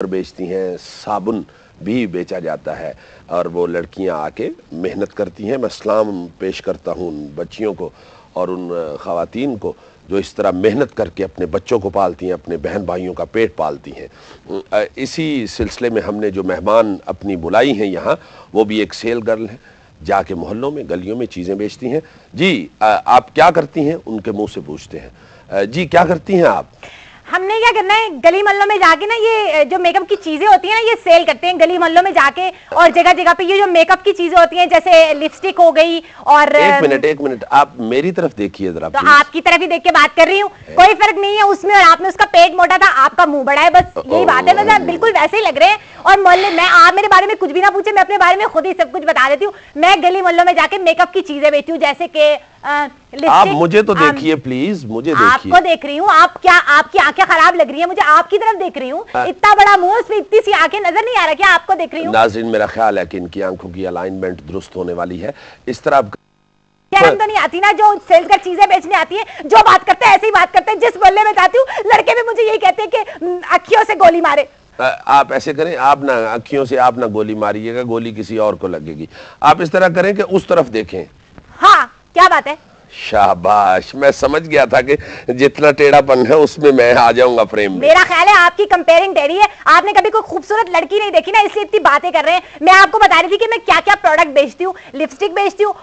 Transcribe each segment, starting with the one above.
बेचती हैं, साबुन भी बेचा जाता है और वो लड़कियां आके मेहनत करती हैं। मैं सलाम पेश करता हूँ उन बच्चियों को और उन ख़वातीन को जो इस तरह मेहनत करके अपने बच्चों को पालती हैं, अपने बहन भाइयों का पेट पालती हैं। इसी सिलसिले में हमने जो मेहमान अपनी बुलाई हैं यहाँ, वो भी एक सेल गर्ल हैं, जाके मोहल्लों में गलियों में चीज़ें बेचती हैं। जी आप क्या करती हैं, उनके मुंह से पूछते हैं। जी क्या करती हैं आप? हमने क्या करना है, गली मोहल्लों में जाके ना ये जो मेकअप की चीजें होती हैं ना, ये सेल करते हैं गली मोहल्लों में जाके। और जगह जगह पे ये जो मेकअप की चीजें होती हैं, जैसे लिपस्टिक हो गई और एक मिनट आप मेरी तरफ देखिए जरा। तो आपकी तरफ ही देख के बात कर रही हूँ, कोई फर्क नहीं है उसमें और आप में। उसका पेट मोटा था, आपका मुंह बड़ा है, बस यही बात है। बस आप बिल्कुल वैसे ही लग रहे हैं। और मोहल्ले में आप मेरे बारे में कुछ भी ना पूछे, मैं अपने बारे में खुद ही सब कुछ बता देती हूँ। मैं गली मोहल्लों में जाके मेकअप की चीजें बेचती हूँ, जैसे कि आप मुझे तो देखिए प्लीज, मुझे देखिए। आपको देख रही हूँ, आप क्या, आपकी आंखें खराब लग रही है मुझे, आपकी तरफ देख रही हूँ। इतना बड़ा मुंह, उसमें इतनी सी आंखें, नजर नहीं आ रहा क्या आपको? देख रही हूँ। नाज़रीन, मेरा ख्याल है कि इनकी आंखों की अलाइनमेंट दुरुस्त होने वाली है। इस तरह शर्म तो नहीं आती ना, जो सेल्स कर चीजें बेचने आती है, जो बात करते हैं ऐसे ही बात करते हैं। जिस मोहल्ले में जाती हूँ, लड़के भी मुझे यही कहते हैं कि अखियों से गोली मारे। आप ऐसे करें, आप ना अखियों से आप ना गोली मारिएगा, गोली किसी और को लगेगी। आप इस तरह करें कि उस तरफ देखें। हाँ, क्या बात है? शाबाश, मैं समझ गया था कि जितना टेढ़ापन है उसमें मैं आ जाऊंगा फ्रेम में। मेरा ख्याल है आपकी कंपेयरिंग टेढ़ी है। आपने कभी कोई खूबसूरत लड़की नहीं देखी ना, इसलिए इतनी बातें कर रहे हैं। मैं आपको बता रही थी कि मैं क्या क्या प्रोडक्ट बेचती हूँ। लिपस्टिक बेचती हूँ,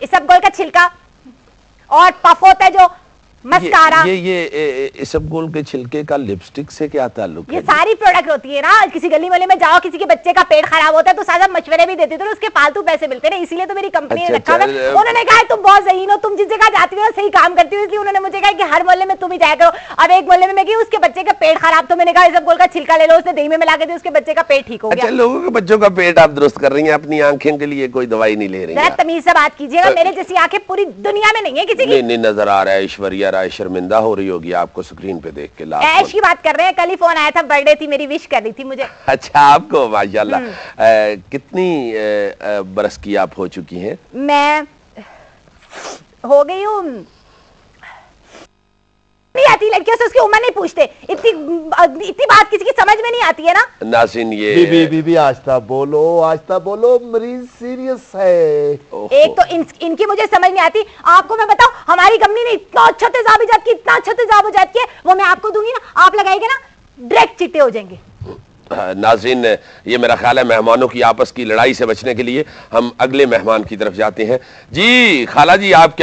इसबगोल का छिलका, और पफ होता है जो मस्कारा। ये इसबगोल के छिलके का लिपस्टिक से क्या ताल्लुक है? ये सारी प्रोडक्ट होती है ना। किसी गली मोहल्ले में जाओ, किसी के बच्चे का पेट खराब होता है तो सादा मशवरे भी देते थे, तो उसके फालतू पैसे मिलते हैं, इसीलिए तो मेरी कंपनी ने रखा है। उन्होंने कहा तुम बहुत ज़हीन हो, तुम जिस जगह जाती हो सही काम करती हो, इसलिए उन्होंने मुझे कहा कि हर मोहल्ले में तुम ही जाया करो। अब एक मोहल्ले में मैं गई, उसके बच्चे का पेट खराब, तो मैंने कहा इसबगोल का छिलका ले लो, उसने दही में मिला के दी, उसके बच्चे का पेट ठीक हो गया। लोगों के बच्चों का पेट आप दुरुस्त कर रही हैं, अपनी आंखें के लिए कोई दवाई नहीं ले रही हैं। तमीज से बात कीजिएगा, मेरे जैसी आंखें पूरी दुनिया में नहीं है किसी की। नहीं नजर आ रहा है, ऐश्वर्या राय शर्मिंदा हो रही होगी आपको स्क्रीन पे देख के। ऐश की बात कर रहे हैं, कल ही फोन आया था, बर्थडे थी मेरी, विश कर रही थी मुझे। अच्छा, आपको माशाल्लाह। कितनी बरस की आप हो चुकी हैं? मैं हो गई हूँ, नहीं आती लड़कियों से उसकी उम्र नहीं पूछते, इतनी बात किसी की समझ में नहीं आती है ना। नाज़रीन, ये बीबी आहिस्ता बोलो, मरीज सीरियस है। एक तो इनकी मुझे समझ नहीं आती। आपको मैं बताऊं, हमारी कंपनी ने इतना अच्छा तेजाबीजात की, इतना अच्छा तेजाबीजात किया, वो मैं आपको दूंगी ना, आप लगाएंगे ना, डायरेक्ट चिट्टे हो जाएंगे। नाज़रीन, ये मेरा ख्याल है मेहमानों की आपस की लड़ाई से बचने के लिए हम अगले मेहमान की तरफ जाते हैं। जी खाला जी, आप क्या